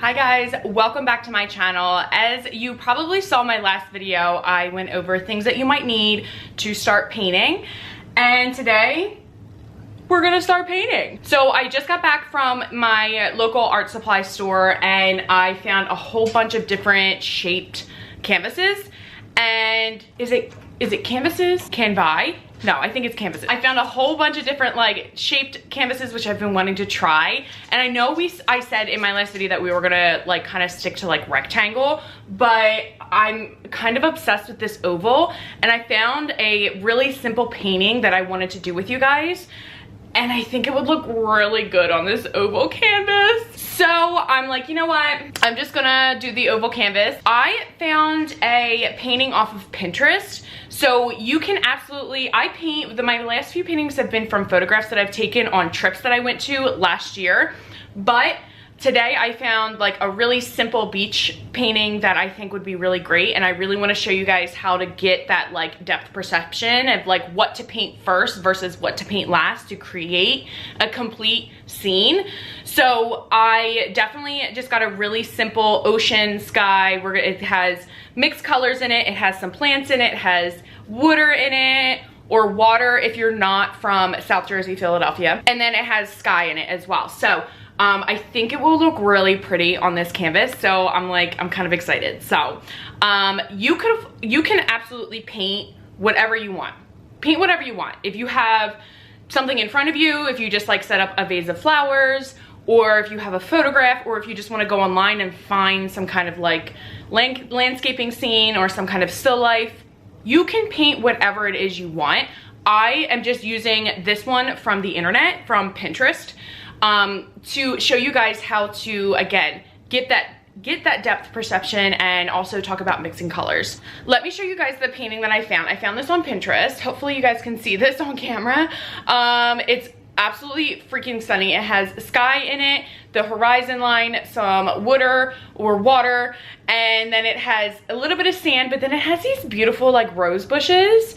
Hi guys, welcome back to my channel. As you probably saw in my last video, I went over things that you might need to start painting. And today, we're gonna start painting. So I just got back from my local art supply store and I found a whole bunch of different shaped canvases. And is it canvases? Canvi? No, I think it's canvases. I found a whole bunch of different like shaped canvases which I've been wanting to try. And I know I said in my last video that we were gonna like kind of stick to like rectangle, but I'm kind of obsessed with this oval. And I found a really simple painting that I wanted to do with you guys. And I think it would look really good on this oval canvas. So I'm like, you know what? I'm just gonna do the oval canvas. I found a painting off of Pinterest. So you can absolutely, my last few paintings have been from photographs that I've taken on trips that I went to last year. But today I found like a really simple beach painting that I think would be really great, and I really want to show you guys how to get that like depth perception of like what to paint first versus what to paint last to create a complete scene. So I definitely just got a really simple ocean sky. It has mixed colors in it. It has some plants in it. It has water in it, or water if you're not from South Jersey, Philadelphia. And then it has sky in it as well. So I think it will look really pretty on this canvas. So I'm kind of excited. So you can absolutely paint whatever you want. Paint whatever you want. If you have something in front of you, if you just like set up a vase of flowers, or if you have a photograph, or if you just want to go online and find some kind of like landscaping scene or some kind of still life, you can paint whatever it is you want. I am just using this one from the internet, from Pinterest, to show you guys how to, again, get that depth perception and also talk about mixing colors. Let me show you guys the painting that I found. I found this on Pinterest. Hopefully you guys can see this on camera. It's absolutely freaking stunning. It has sky in it, the horizon line, some water, and then it has a little bit of sand, but then it has these beautiful like rose bushes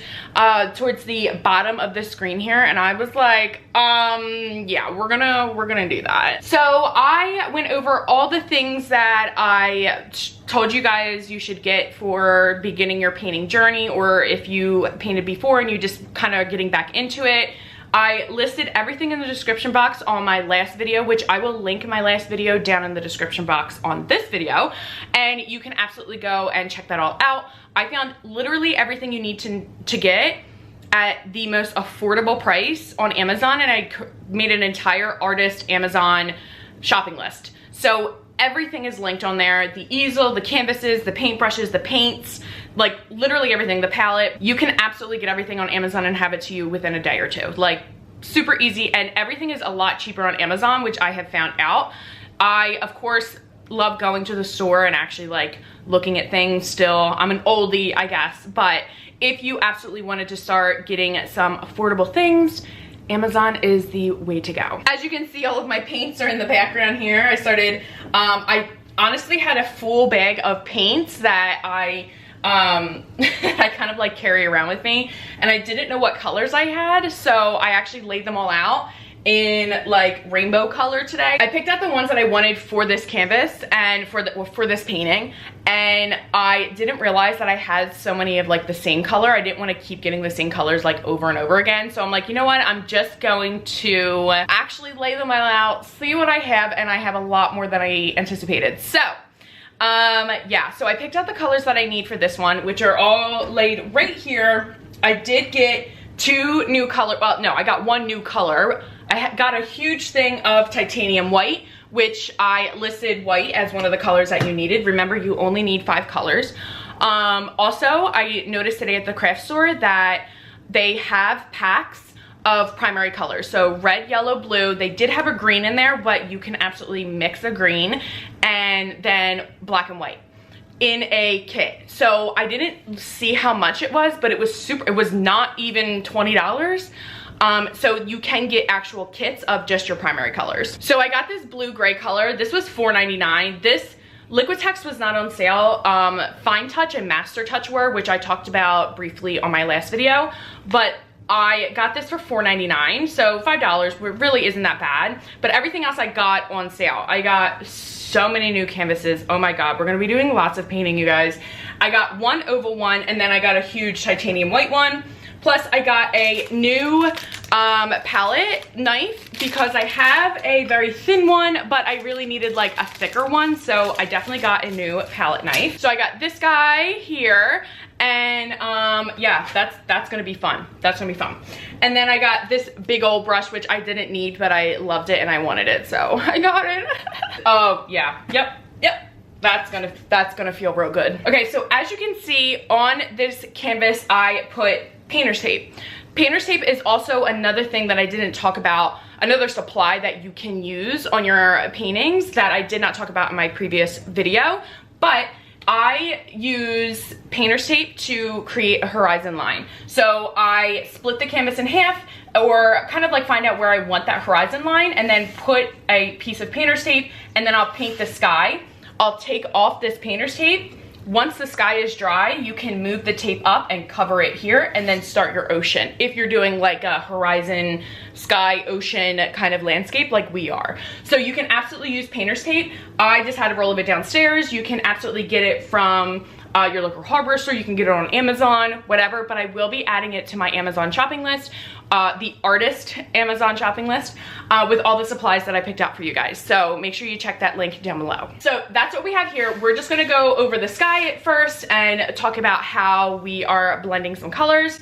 towards the bottom of the screen here. And I was like, yeah, we're gonna do that. So I went over all the things that I told you guys you should get for beginning your painting journey, or if you painted before and you just kind of getting back into it. I listed everything in the description box on my last video, which I will link my last video down in the description box on this video, and you can absolutely go and check that all out. I found literally everything you need to get at the most affordable price on Amazon, and I made an entire artist Amazon shopping list. So everything is linked on there. The easel, the canvases, the paintbrushes, the paints, like literally everything, the palette. You can absolutely get everything on Amazon and have it to you within a day or two. Like super easy, and everything is a lot cheaper on Amazon, which I have found out. I, of course, love going to the store and actually like looking at things still. I'm an oldie, I guess, but if you absolutely wanted to start getting some affordable things, Amazon is the way to go. As you can see, all of my paints are in the background here. I honestly had a full bag of paints that I kind of like carry around with me, and I didn't know what colors I had, so I actually laid them all out in like rainbow color today. I picked out the ones that I wanted for this canvas and for this painting, and I didn't realize that I had so many of like the same color. I didn't want to keep getting the same colors like over and over again, so I'm like, you know what, I'm just going to actually lay them all out, see what I have, and I have a lot more than I anticipated. So yeah, so I picked out the colors that I need for this one, which are all laid right here. I did get two new color, well, no, I got one new color. I got a huge thing of titanium white, which I listed white as one of the colors that you needed. Remember, you only need 5 colors. Also, I noticed today at the craft store that they have packs of primary colors. So red, yellow, blue. They did have a green in there, but you can absolutely mix a green, and then black and white in a kit. So I didn't see how much it was, but it was not even $20. So you can get actual kits of just your primary colors. So I got this blue gray color. This was $4.99. This Liquitex was not on sale. Fine Touch and Master Touch were, which I talked about briefly on my last video, but I got this for $4.99, so $5 really isn't that bad, but everything else I got on sale. I got so many new canvases. Oh my god, we're gonna be doing lots of painting, you guys. I got one oval one, and then I got a huge titanium white one. Plus I got a new palette knife because I have a very thin one, but I really needed like a thicker one, so I definitely got a new palette knife. So I got this guy here, and yeah, that's gonna be fun. That's gonna be fun. And then I got this big old brush, which I didn't need, but I loved it and I wanted it, so I got it. Oh yeah, yep. That's gonna feel real good. Okay, so as you can see on this canvas, I put painter's tape. Painter's tape is also another thing that I didn't talk about, another supply that you can use on your paintings that I did not talk about in my previous video, but I use painter's tape to create a horizon line. So I split the canvas in half, or kind of like find out where I want that horizon line, and then put a piece of painter's tape, and then I'll paint the sky. I'll take off this painter's tape. Once the sky is dry, you can move the tape up and cover it here, and then start your ocean. If you're doing like a horizon, sky, ocean kind of landscape like we are. So you can absolutely use painter's tape. I just had a roll of it downstairs. You can absolutely get it from your local hardware store. You can get it on Amazon, whatever, but I will be adding it to my Amazon shopping list, the artist Amazon shopping list, with all the supplies that I picked out for you guys. So make sure you check that link down below. So that's what we have here. We're just gonna go over the sky at first and talk about how we are blending some colors,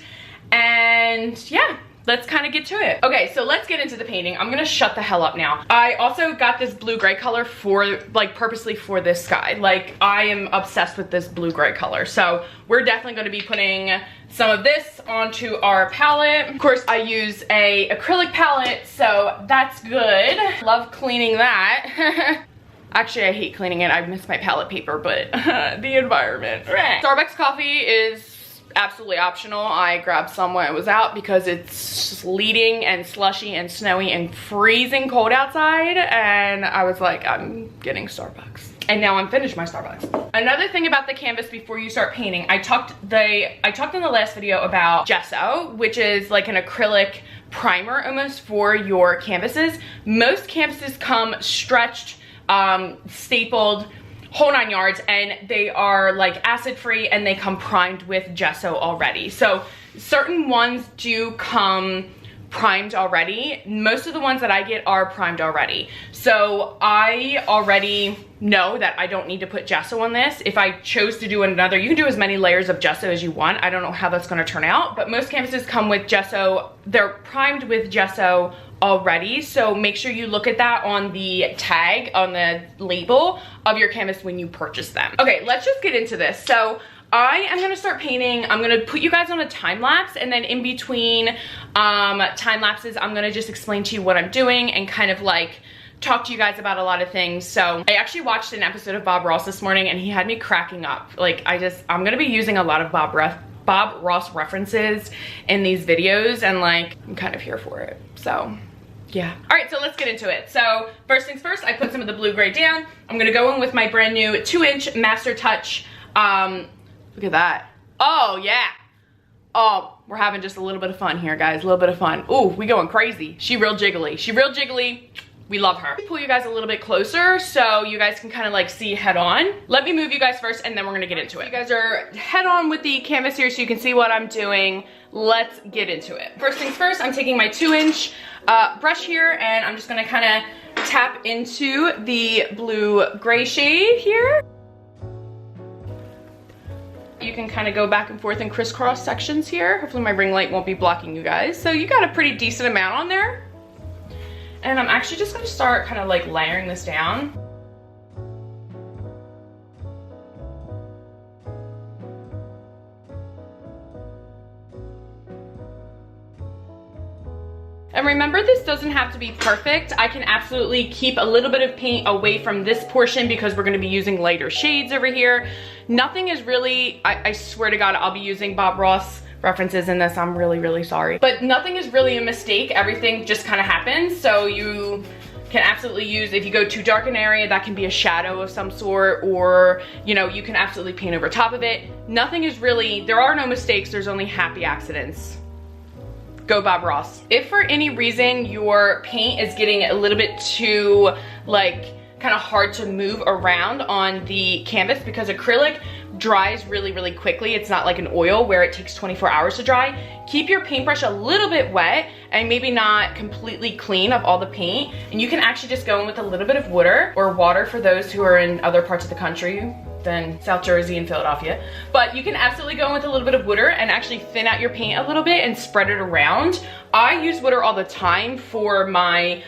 and yeah, let's kind of get to it. Okay, so let's get into the painting. I'm gonna shut the hell up now. I also got this blue-gray color for, like, purposely for this sky. Like, I am obsessed with this blue-gray color. So we're definitely gonna be putting some of this onto our palette. Of course, I use a acrylic palette, so that's good. Love cleaning that. Actually, I hate cleaning it. I miss my palette paper, but the environment. Starbucks coffee is absolutely optional. I grabbed some when it was out because it's sleeting and slushy and snowy and freezing cold outside, and I was like, I'm getting Starbucks. And now I'm finished my Starbucks. Another thing about the canvas before you start painting, I talked in the last video about gesso, which is like an acrylic primer almost for your canvases. Most canvases come stretched, stapled, whole 9 yards, and they are like acid free, and they come primed with gesso already. So certain ones do come primed already. Most of the ones that I get are primed already. So I already know that I don't need to put gesso on this. If I chose to do another, you can do as many layers of gesso as you want. I don't know how that's gonna turn out, but most canvases come with gesso. They're primed with gesso already, so make sure you look at that on the tag, on the label of your canvas when you purchase them. Okay, let's just get into this. So I am gonna start painting. I'm gonna put you guys on a time lapse, and then in between time lapses, I'm gonna just explain to you what I'm doing and kind of like talk to you guys about a lot of things. So I actually watched an episode of Bob Ross this morning, and he had me cracking up. Like, I'm gonna be using a lot of Bob Ross references in these videos, and like, I'm kind of here for it, so yeah. All right, so let's get into it. So first things first, I put some of the blue-gray down. I'm gonna go in with my brand new 2-inch Master Touch. Look at that. Oh yeah. Oh, we're having just a little bit of fun here, guys. A little bit of fun. Ooh, we going crazy. She real jiggly. She real jiggly. We love her. Pull you guys a little bit closer so you guys can kind of like see head on. Let me move you guys first, and then we're gonna get into it. You guys are head on with the canvas here so you can see what I'm doing. Let's get into it. First things first, I'm taking my 2-inch brush here, and I'm just gonna kind of tap into the blue-gray shade here. You can kind of go back and forth in crisscross sections here. Hopefully my ring light won't be blocking you guys. So you got a pretty decent amount on there. And I'm actually just gonna start kind of like layering this down. And remember, this doesn't have to be perfect. I can absolutely keep a little bit of paint away from this portion because we're gonna be using lighter shades over here. Nothing is really, I swear to God, I'll be using Bob Ross references in this. I'm really, really sorry. But nothing is really a mistake. Everything just kind of happens. So you can absolutely use, if you go too dark an area, that can be a shadow of some sort, or, you know, you can absolutely paint over top of it. Nothing is really, there are no mistakes, there's only happy accidents. go Bob Ross. If for any reason your paint is getting a little bit too like kind of hard to move around on the canvas, because acrylic dries really, really quickly. It's not like an oil where it takes 24 hours to dry. Keep your paintbrush a little bit wet and maybe not completely clean of all the paint. And you can actually just go in with a little bit of water, or water for those who are in other parts of the country than South Jersey and Philadelphia. But you can absolutely go in with a little bit of water and actually thin out your paint a little bit and spread it around. I use water all the time for my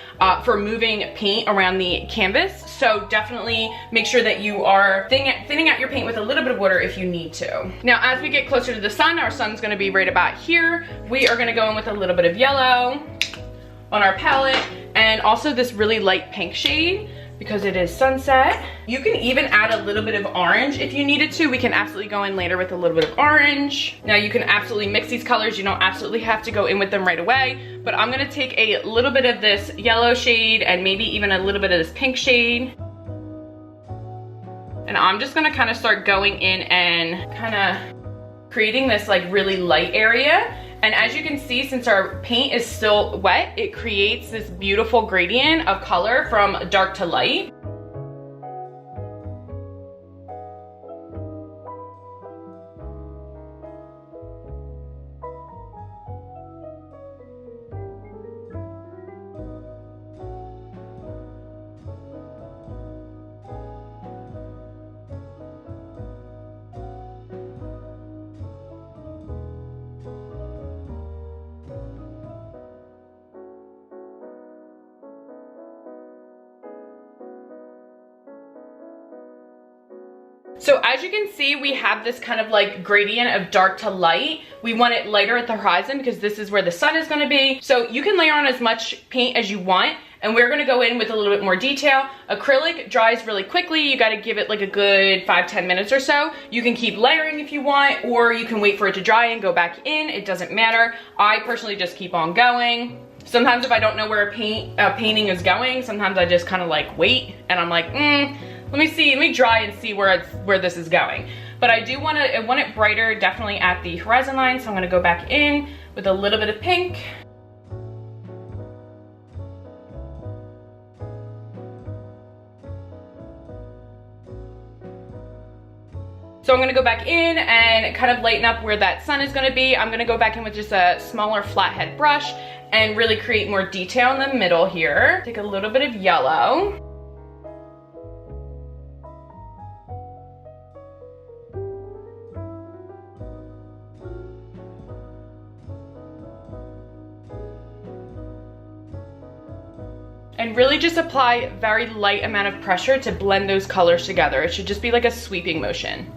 for moving paint around the canvas. So definitely make sure that you are thinning out your paint with a little bit of water if you need to. Now, as we get closer to the sun, our sun's gonna be right about here. We are gonna go in with a little bit of yellow on our palette, and also this really light pink shade, because it is sunset. You can even add a little bit of orange if you needed to. We can absolutely go in later with a little bit of orange. Now you can absolutely mix these colors. You don't absolutely have to go in with them right away, but I'm gonna take a little bit of this yellow shade and maybe even a little bit of this pink shade. And I'm just gonna kind of start going in and kind of creating this like really light area. And as you can see, since our paint is still wet, it creates this beautiful gradient of color from dark to light. So as you can see, we have this kind of like gradient of dark to light. We want it lighter at the horizon because this is where the sun is gonna be. So you can layer on as much paint as you want, and we're gonna go in with a little bit more detail. Acrylic dries really quickly. You gotta give it like a good 5-10 minutes or so. You can keep layering if you want, or you can wait for it to dry and go back in. It doesn't matter. I personally just keep on going. Sometimes if I don't know where a painting is going, sometimes I just kind of like wait, and I'm like, let me dry and see where this is going. But I want it brighter, definitely at the horizon line, so I'm gonna go back in with a little bit of pink. So I'm gonna go back in and kind of lighten up where that sun is gonna be. I'm gonna go back in with just a smaller flathead brush and really create more detail in the middle here. Take a little bit of yellow. And really just apply a very light amount of pressure to blend those colors together. It should just be like a sweeping motion.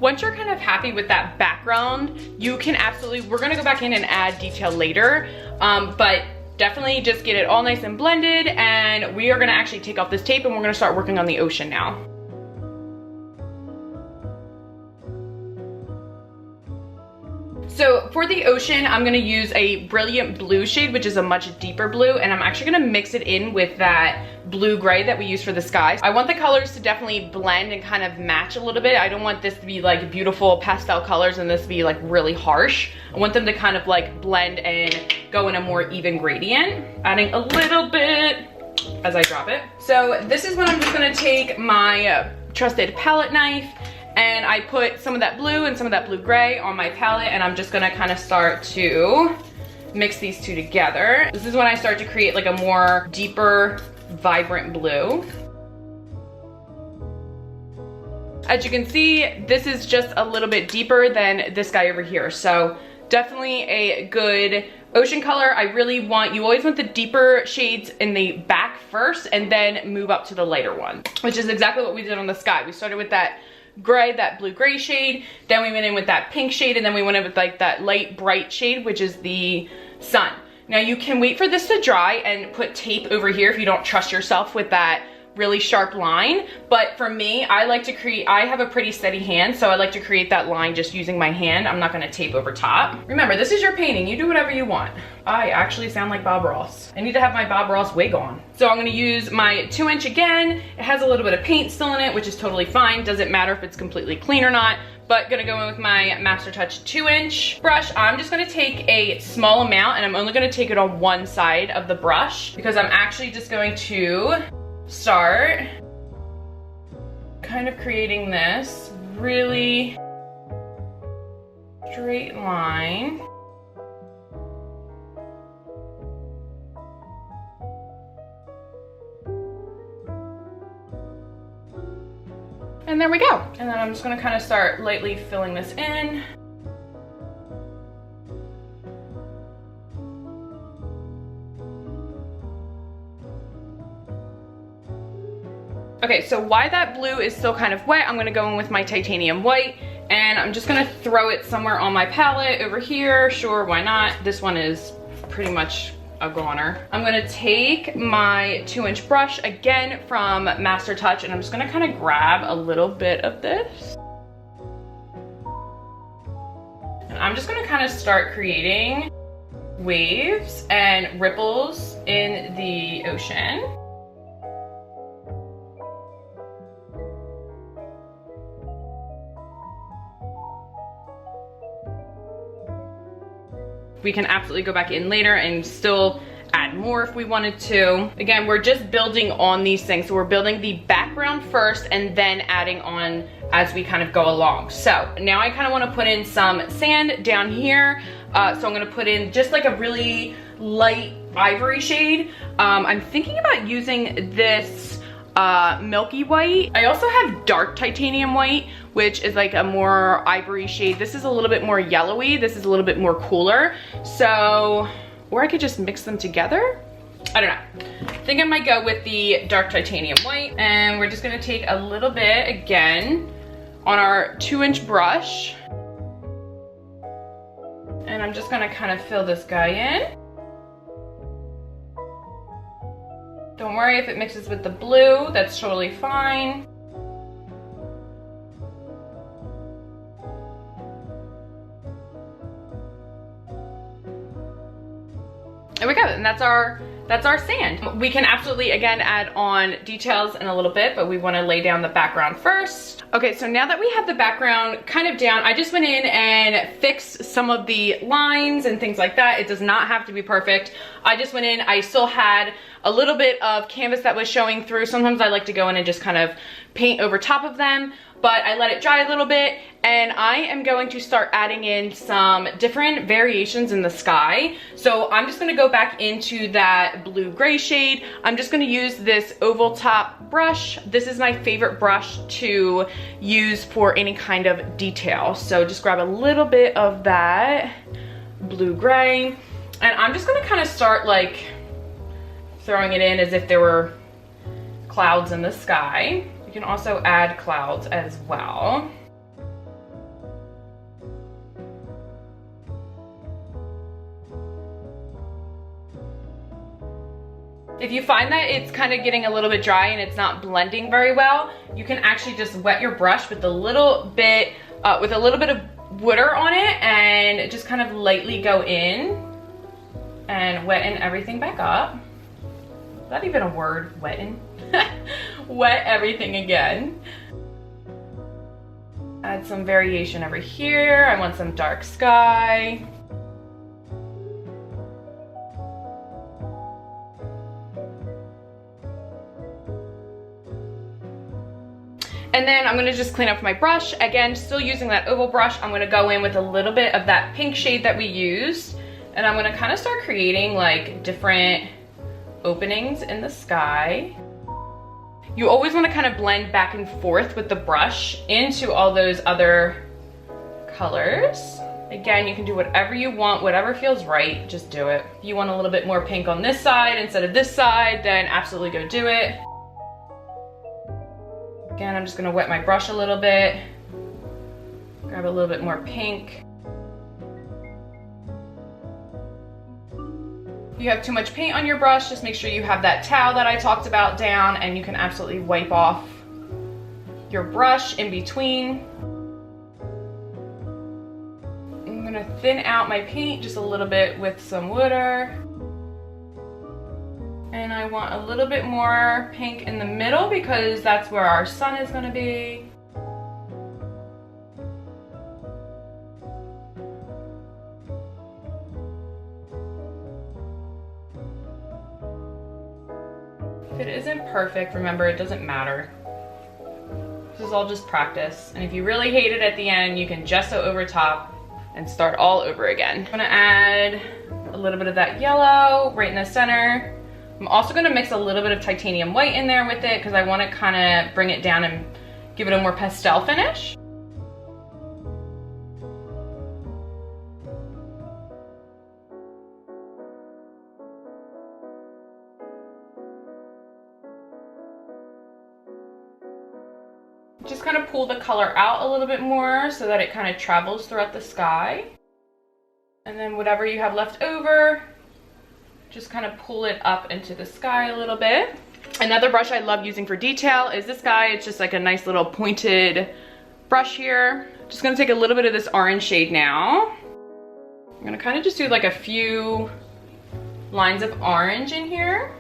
Once you're kind of happy with that background, you can absolutely, we're gonna go back in and add detail later, but definitely just get it all nice and blended, and we are gonna actually take off this tape and we're gonna start working on the ocean now. So for the ocean, I'm gonna use a brilliant blue shade, which is a much deeper blue, and I'm actually gonna mix it in with that blue gray that we use for the sky. I want the colors to definitely blend and kind of match a little bit. I don't want this to be like beautiful pastel colors and this to be like really harsh. I want them to kind of like blend and go in a more even gradient. Adding a little bit as I drop it. So this is when I'm just gonna take my trusted palette knife, and I put some of that blue and some of that blue gray on my palette, and I'm just gonna kind of start to mix these two together. This is when I start to create like a more deeper, vibrant blue. As you can see, this is just a little bit deeper than this guy over here. So definitely a good ocean color. I really want, you always want the deeper shades in the back first and then move up to the lighter one, which is exactly what we did on the sky. We started with that gray, that blue gray shade, then we went in with that pink shade, and then we went in with like that light bright shade, which is the sun. Now you can wait for this to dry and put tape over here if you don't trust yourself with that really sharp line, but for me, I like to create, I have a pretty steady hand, so I like to create that line just using my hand. I'm not gonna tape over top. Remember, this is your painting, you do whatever you want. I actually sound like Bob Ross. I need to have my Bob Ross wig on. So I'm gonna use my 2" again. It has a little bit of paint still in it, which is totally fine. Doesn't matter if it's completely clean or not, but gonna go in with my Master Touch 2" brush. I'm just gonna take a small amount, and I'm only gonna take it on one side of the brush because I'm actually just going to start kind of creating this really straight line. And there we go. And then I'm just gonna kind of start lightly filling this in. Okay, so why that blue is still kind of wet, I'm gonna go in with my titanium white, and I'm just gonna throw it somewhere on my palette over here. Sure, why not? This one is pretty much a goner. I'm gonna take my 2" brush again from Master Touch, and I'm just gonna kind of grab a little bit of this. And I'm just gonna kind of start creating waves and ripples in the ocean. We can absolutely go back in later and still add more if we wanted to. Again, we're just building on these things. So we're building the background first and then adding on as we kind of go along. So now I kind of want to put in some sand down here. So I'm going to put in just like a really light ivory shade. I'm thinking about using this milky white. I also have dark titanium white, which is like a more ivory shade. This is a little bit more yellowy. This is a little bit more cooler. So, or I could just mix them together. I don't know. I think I might go with the dark titanium white, and we're just gonna take a little bit again on our 2" brush. And I'm just gonna kind of fill this guy in. Don't worry if it mixes with the blue, that's totally fine. There we go, and that's our sand. We can absolutely, again, add on details in a little bit, but we wanna lay down the background first. Okay, so now that we have the background kind of down, I just went in and fixed some of the lines and things like that. It does not have to be perfect. I just went in, I still had a little bit of canvas that was showing through. Sometimes I like to go in and just kind of paint over top of them, but I let it dry a little bit, and I am going to start adding in some different variations in the sky. So I'm just gonna go back into that blue-gray shade. I'm just gonna use this oval top brush. This is my favorite brush to use for any kind of detail. So just grab a little bit of that blue-gray, and I'm just gonna kind of start like throwing it in as if there were clouds in the sky. You can also add clouds as well. If you find that it's kind of getting a little bit dry and it's not blending very well, you can actually just wet your brush with a little bit of water on it, and just kind of lightly go in and wetten everything back up. Is that even a word, wetten? Wet everything again. Add some variation over here. I want some dark sky. And then I'm gonna just clean up my brush. Again, still using that oval brush. I'm gonna go in with a little bit of that pink shade that we used, and I'm gonna kind of start creating like different openings in the sky. You always want to kind of blend back and forth with the brush into all those other colors. Again, you can do whatever you want, whatever feels right, just do it. If you want a little bit more pink on this side instead of this side, then absolutely go do it. Again, I'm just gonna wet my brush a little bit, grab a little bit more pink. If you have too much paint on your brush, just make sure you have that towel that I talked about down, and you can absolutely wipe off your brush in between. I'm gonna thin out my paint just a little bit with some water. And I want a little bit more pink in the middle because that's where our sun is gonna be. If it isn't perfect, remember, it doesn't matter. This is all just practice. And if you really hate it at the end, you can gesso over top and start all over again. I'm gonna add a little bit of that yellow right in the center. I'm also gonna mix a little bit of titanium white in there with it because I wanna kinda bring it down and give it a more pastel finish. Just kind of pull the color out a little bit more so that it kind of travels throughout the sky. And then whatever you have left over, just kind of pull it up into the sky a little bit. Another brush I love using for detail is this guy. It's just like a nice little pointed brush here. Just gonna take a little bit of this orange shade now. I'm gonna kind of just do like a few lines of orange in here.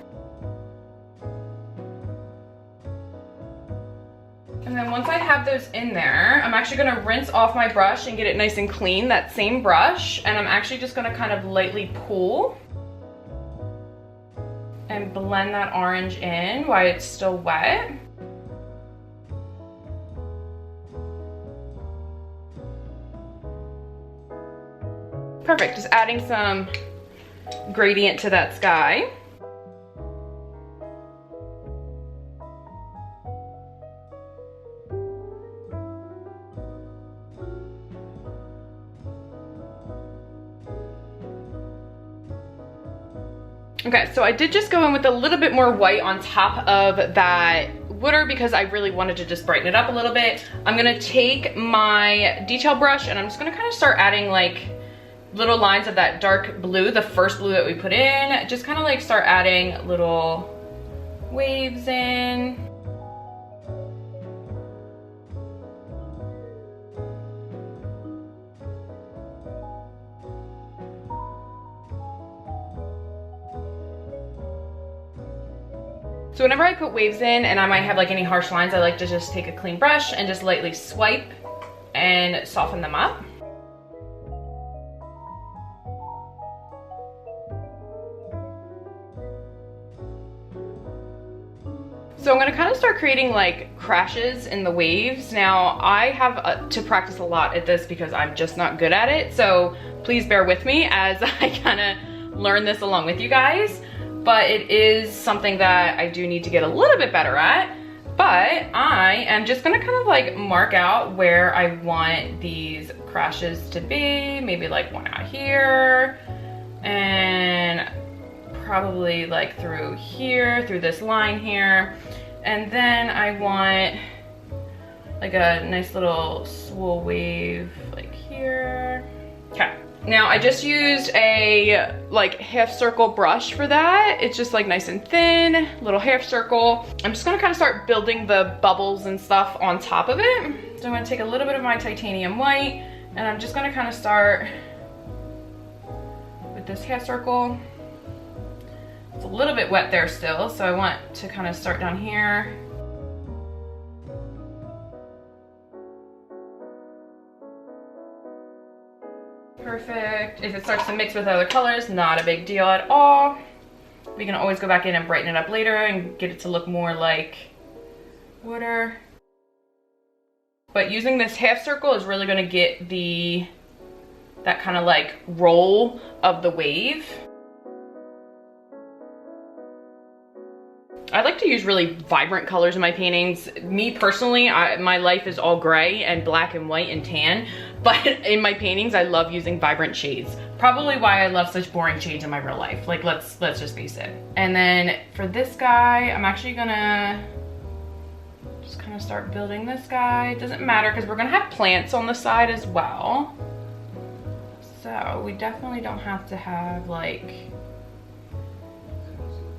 And then once I have those in there, I'm actually gonna rinse off my brush and get it nice and clean, that same brush. And I'm actually just gonna kind of lightly pull and blend that orange in while it's still wet. Perfect, just adding some gradient to that sky. Okay, so I did just go in with a little bit more white on top of that water because I really wanted to just brighten it up a little bit. I'm gonna take my detail brush and I'm just gonna kind of start adding like little lines of that dark blue, the first blue that we put in. Just kind of like start adding little waves in. So whenever I put waves in and I might have like any harsh lines, I like to just take a clean brush and just lightly swipe and soften them up. So I'm gonna kind of start creating like crashes in the waves. Now I have to practice a lot at this because I'm just not good at it. So please bear with me as I kind of learn this along with you guys. But it is something that I do need to get a little bit better at. But I am just gonna kind of like mark out where I want these crashes to be. Maybe like one out here and probably like through here, through this line here. And then I want like a nice little swirl wave like here. Okay. Now I just used a like half circle brush for that. It's just like nice and thin, little half circle. I'm just gonna kind of start building the bubbles and stuff on top of it. So I'm gonna take a little bit of my titanium white and I'm just gonna kind of start with this half circle. It's a little bit wet there still, so I want to kind of start down here. Perfect. If it starts to mix with other colors, not a big deal at all. We can always go back in and brighten it up later and get it to look more like water. But using this half circle is really going to get that kind of like roll of the wave. I like to use really vibrant colors in my paintings. Me personally, my life is all gray and black and white and tan, but in my paintings, I love using vibrant shades. Probably why I love such boring shades in my real life. Like, let's just face it. And then for this guy, I'm actually gonna just kind of start building this guy. It doesn't matter because we're gonna have plants on the side as well. So we definitely don't have to have like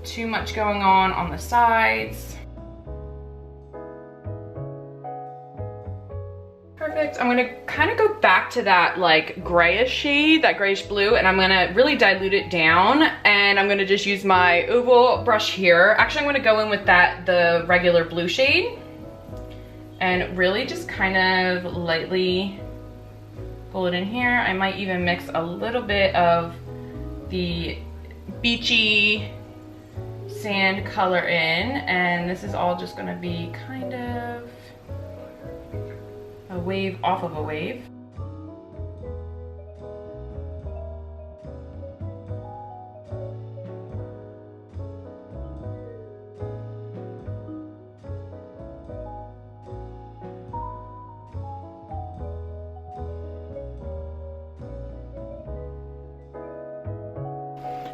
too much going on the sides. Perfect. I'm gonna kind of go back to that like grayish shade, that grayish blue, and I'm gonna really dilute it down, and I'm gonna just use my oval brush here. Actually, I'm gonna go in with the regular blue shade and really just kind of lightly pull it in here. I might even mix a little bit of the beachy sand color in, and this is all just gonna be kind of a wave off of a wave.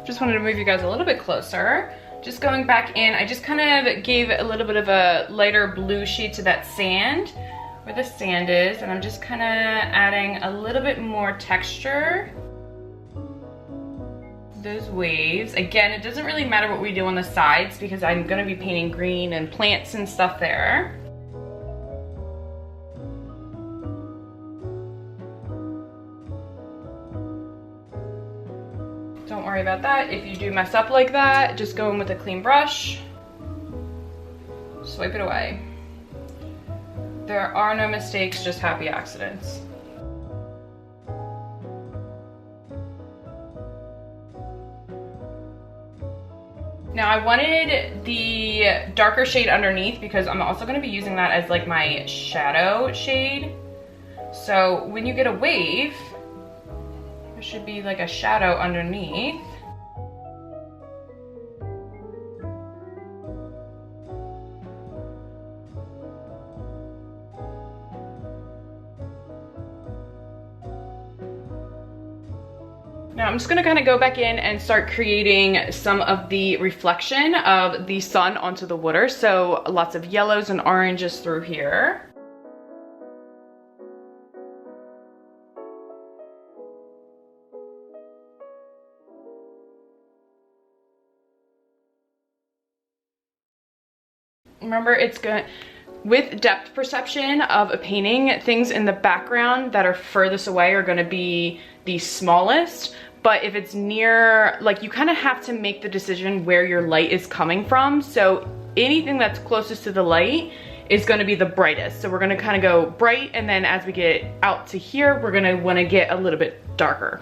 Just wanted to move you guys a little bit closer. Just going back in, I just kind of gave a little bit of a lighter blue shade to that sand, where the sand is, and I'm just kind of adding a little bit more texture. Those waves. Again, it doesn't really matter what we do on the sides because I'm gonna be painting green and plants and stuff there. Don't worry about that. If you do mess up like that, just go in with a clean brush, swipe it away. There are no mistakes, just happy accidents. Now I wanted the darker shade underneath because I'm also going to be using that as like my shadow shade. So when you get a wave, there should be like a shadow underneath. Now I'm just gonna kind of go back in and start creating some of the reflection of the sun onto the water. So lots of yellows and oranges through here. Remember, it's good with depth perception of a painting, things in the background that are furthest away are going to be the smallest, but if it's near, like, you kind of have to make the decision where your light is coming from. So anything that's closest to the light is going to be the brightest. So we're going to kind of go bright, and then as we get out to here, we're going to want to get a little bit darker.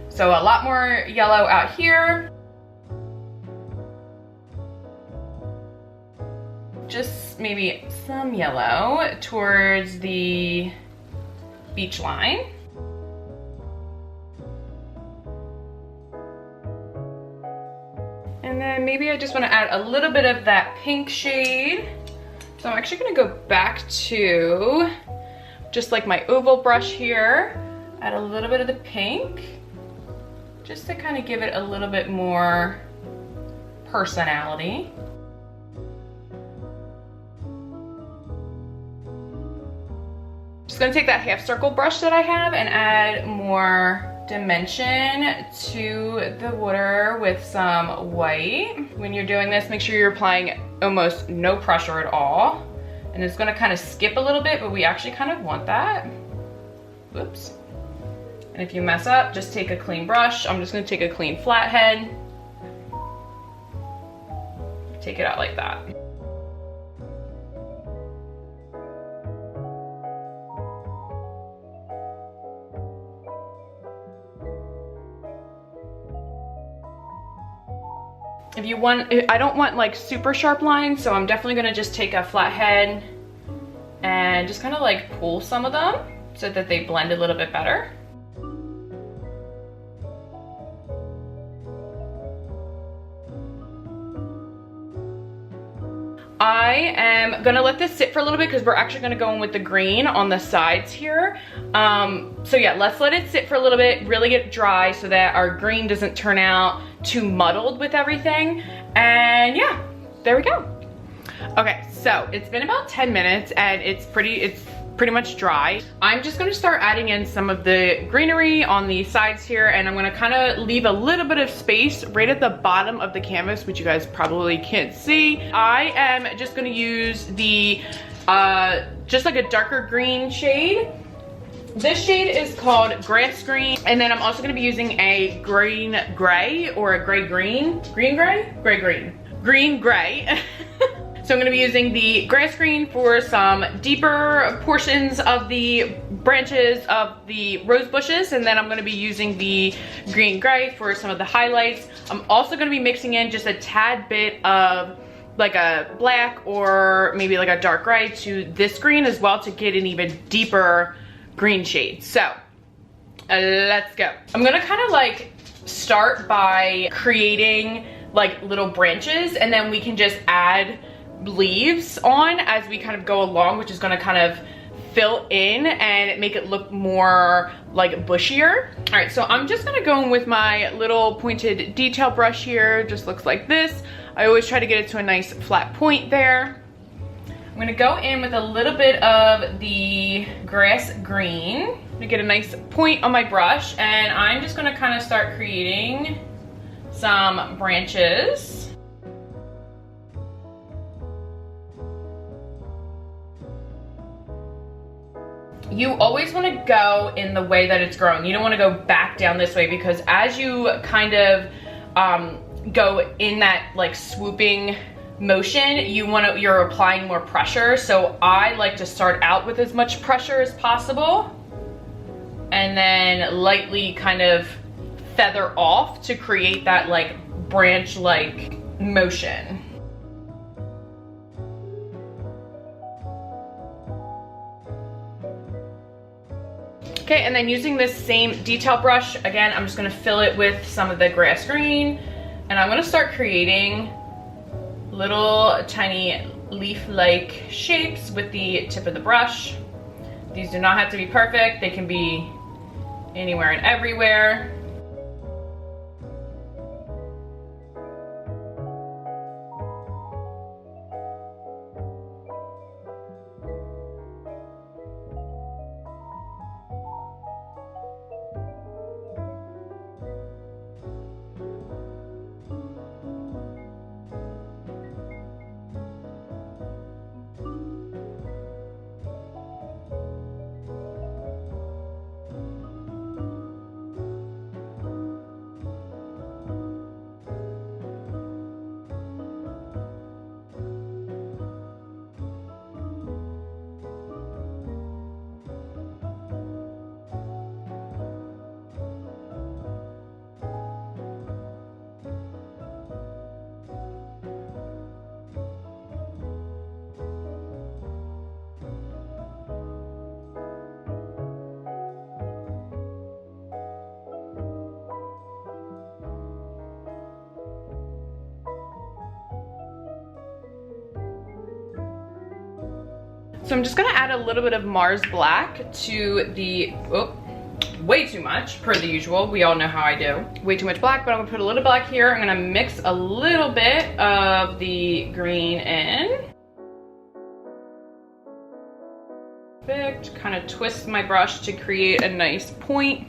So a lot more yellow out here. Just maybe some yellow towards the beach line. And then maybe I just want to add a little bit of that pink shade. So I'm actually going to go back to just like my oval brush here, add a little bit of the pink, just to kind of give it a little bit more personality. Just gonna take that half circle brush that I have and add more dimension to the water with some white. When you're doing this, make sure you're applying almost no pressure at all. And it's gonna kind of skip a little bit, but we actually kind of want that. Whoops. And if you mess up, just take a clean brush. I'm just gonna take a clean flathead. Take it out like that. If you want, I don't want like super sharp lines, so I'm definitely gonna just take a flathead and just kind of like pull some of them so that they blend a little bit better. I am gonna let this sit for a little bit because we're actually gonna go in with the green on the sides here. So yeah, let's let it sit for a little bit, really get dry so that our green doesn't turn out too muddled with everything. And yeah, there we go. Okay, so it's been about 10 minutes and it's pretty much dry. I'm just gonna start adding in some of the greenery on the sides here, and I'm gonna kind of leave a little bit of space right at the bottom of the canvas, which you guys probably can't see. I am just gonna use the, just like a darker green shade. This shade is called Grass Green, and then I'm also gonna be using a green gray or a gray green. Green gray? Gray green. Green gray. So I'm gonna be using the grass green for some deeper portions of the branches of the rose bushes, and then I'm gonna be using the green gray for some of the highlights. I'm also gonna be mixing in just a tad bit of like a black or maybe like a dark gray to this green as well to get an even deeper green shade. So let's go. I'm gonna kind of like start by creating like little branches, and then we can just add leaves on as we kind of go along, which is going to kind of fill in and make it look more like bushier. All right, so I'm just going to go in with my little pointed detail brush here. Just looks like this. I always try to get it to a nice flat point there. I'm going to go in with a little bit of the grass green to get a nice point on my brush, and I'm just going to kind of start creating some branches. You always want to go in the way that it's growing. You don't want to go back down this way, because as you kind of go in that like swooping motion, you're applying more pressure. So I like to start out with as much pressure as possible and then lightly kind of feather off to create that like branch like motion. Okay, and then using this same detail brush, again, I'm just gonna fill it with some of the grass green, and I'm gonna start creating little tiny leaf-like shapes with the tip of the brush. These do not have to be perfect. They can be anywhere and everywhere. So I'm just gonna add a little bit of Mars Black to the, oh, way too much per the usual. We all know how I do. Way too much black, but I'm gonna put a little black here. I'm gonna mix a little bit of the green in. Perfect, kind of twist my brush to create a nice point.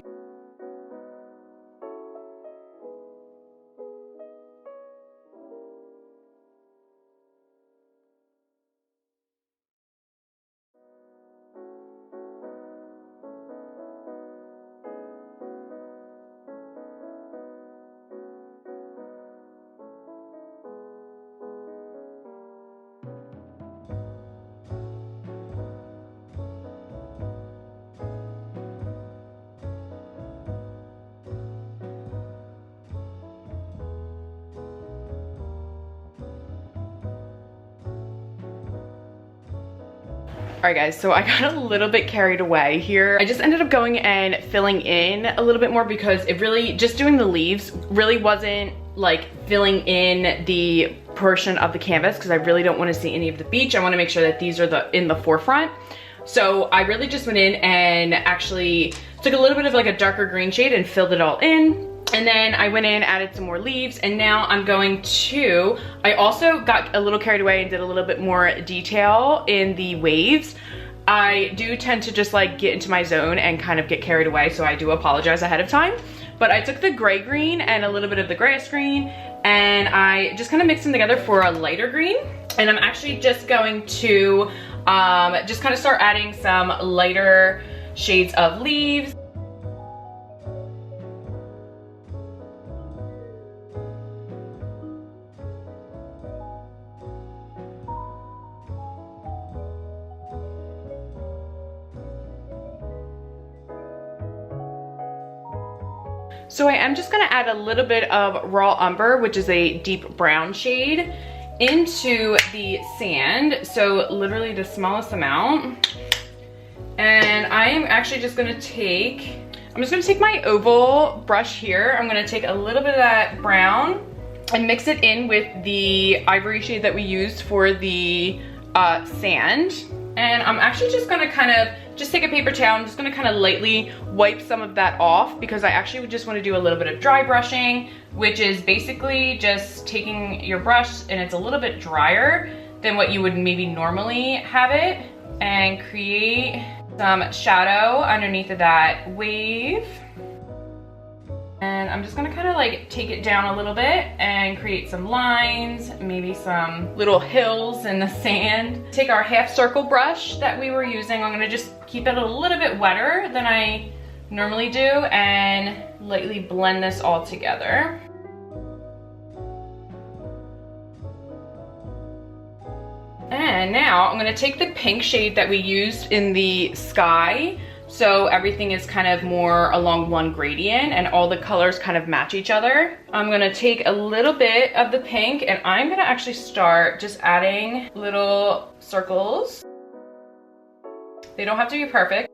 All right guys, so I got a little bit carried away here. I just ended up going and filling in a little bit more because it really, just doing the leaves really wasn't like filling in the portion of the canvas because I really don't want to see any of the beach. I want to make sure that these are in the forefront. So I really just went in and actually took a little bit of like a darker green shade and filled it all in. And then I went in, added some more leaves, and now I'm going to, I also got a little carried away and did a little bit more detail in the waves. I do tend to just like get into my zone and kind of get carried away, so I do apologize ahead of time. But I took the gray green and a little bit of the grayish green, and I just kind of mixed them together for a lighter green. And I'm actually just going to just kind of start adding some lighter shades of leaves. So I am just gonna add a little bit of raw umber, which is a deep brown shade, into the sand. So literally the smallest amount. And I am actually just gonna take, my oval brush here. I'm gonna take a little bit of that brown and mix it in with the ivory shade that we used for the sand. And I'm actually just gonna kind of just take a paper towel. I'm just gonna kind of lightly wipe some of that off because I actually would just want to do a little bit of dry brushing, which is basically just taking your brush and it's a little bit drier than what you would maybe normally have it, and create some shadow underneath of that wave. And I'm just gonna kind of like take it down a little bit and create some lines, maybe some little hills in the sand. Take our half circle brush that we were using. I'm gonna just keep it a little bit wetter than I normally do and lightly blend this all together. And now I'm gonna take the pink shade that we used in the sky, so everything is kind of more along one gradient and all the colors kind of match each other. I'm gonna take a little bit of the pink and I'm gonna actually start just adding little circles. They don't have to be perfect.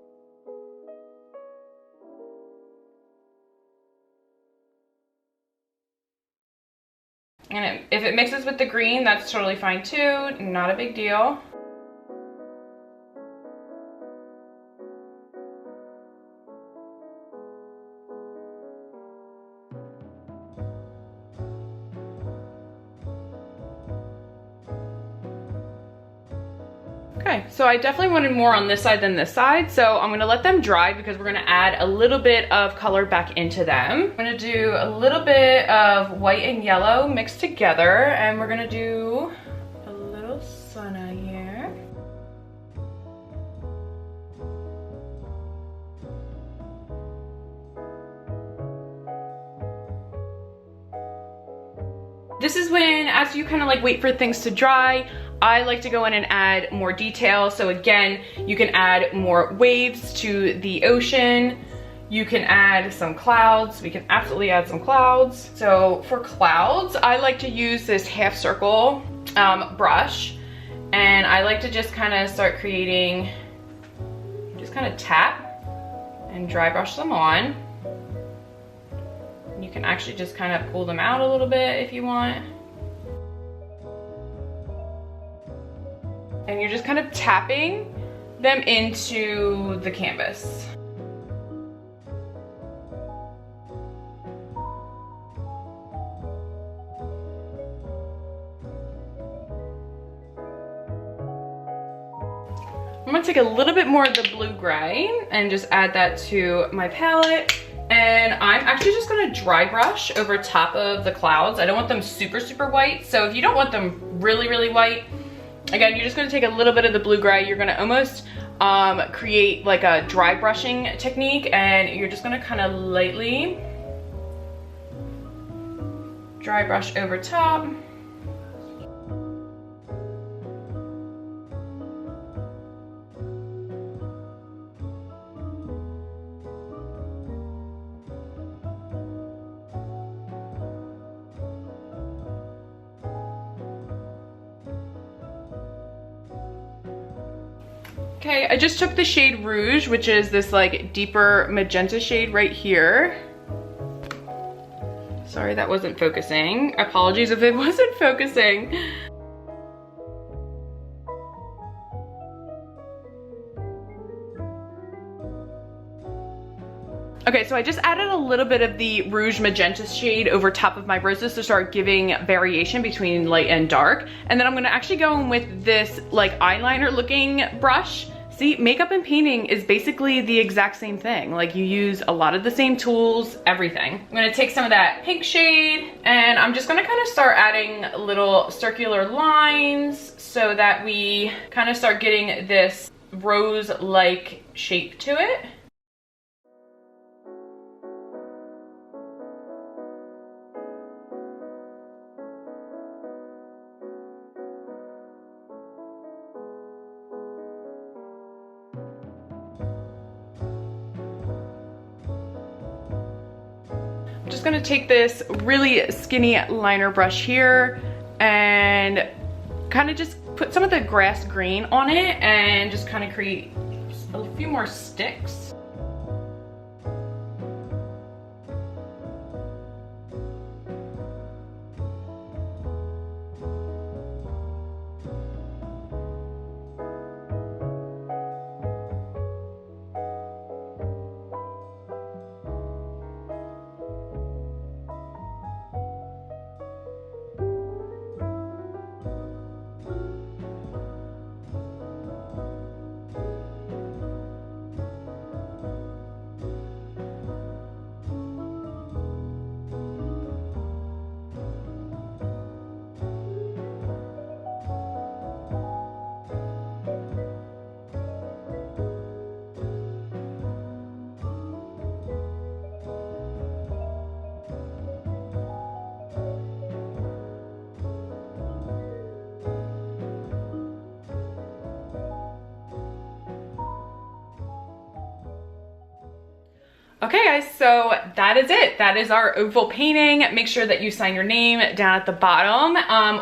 And if it mixes with the green, that's totally fine too, not a big deal. Okay, so I definitely wanted more on this side than this side, so I'm gonna let them dry because we're gonna add a little bit of color back into them. I'm gonna do a little bit of white and yellow mixed together, and we're gonna do a little sienna here. This is when, as you kind of like wait for things to dry, I like to go in and add more detail. So again, you can add more waves to the ocean. You can add some clouds. We can absolutely add some clouds. So for clouds, I like to use this half circle brush. And I like to just kind of start creating, just kind of tap and dry brush them on. You can actually just kind of pull them out a little bit if you want. And you're just kind of tapping them into the canvas. I'm gonna take a little bit more of the blue-gray and just add that to my palette. And I'm actually just gonna dry brush over top of the clouds. I don't want them super, super white. So if you don't want them really, really white, again, you're just gonna take a little bit of the blue-gray. You're gonna almost create like a dry brushing technique, and you're just gonna kind of lightly dry brush over top. Okay, I just took the shade Rouge, which is this like deeper magenta shade right here. Sorry that wasn't focusing. Apologies if it wasn't focusing. Okay, so I just added a little bit of the Rouge Magenta shade over top of my roses to start giving variation between light and dark. And then I'm gonna actually go in with this like eyeliner looking brush. See, makeup and painting is basically the exact same thing. Like you use a lot of the same tools, everything. I'm gonna take some of that pink shade and I'm just gonna kind of start adding little circular lines so that we kind of start getting this rose-like shape to it. I'm just gonna take this really skinny liner brush here and kind of just put some of the grass green on it and just kind of create a few more sticks. Okay guys, so that is it. That is our oval painting. Make sure that you sign your name down at the bottom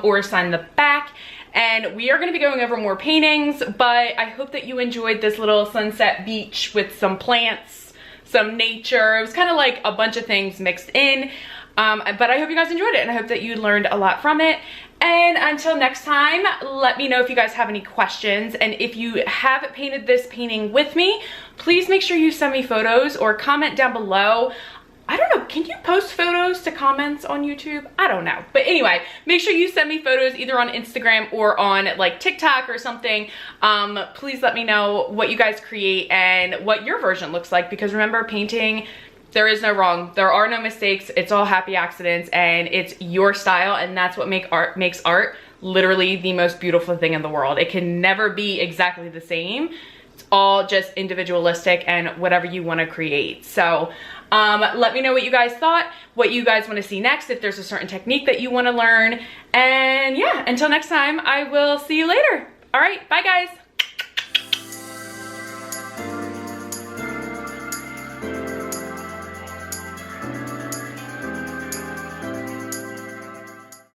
or sign the back. And we are gonna be going over more paintings, but I hope that you enjoyed this little sunset beach with some plants, some nature. It was kind of like a bunch of things mixed in. But I hope you guys enjoyed it and I hope that you learned a lot from it. And until next time, let me know if you guys have any questions. And if you have painted this painting with me, please make sure you send me photos or comment down below. I don't know, can you post photos to comments on YouTube? I don't know. But anyway, make sure you send me photos either on Instagram or on like TikTok or something. Please let me know what you guys create and what your version looks like, because remember, painting, there is no wrong, there are no mistakes, it's all happy accidents, and it's your style, and that's what makes art literally the most beautiful thing in the world. It can never be exactly the same. It's all just individualistic and whatever you want to create. So let me know what you guys thought, what you guys want to see next, if there's a certain technique that you want to learn. And yeah, until next time, I will see you later. All right, bye guys.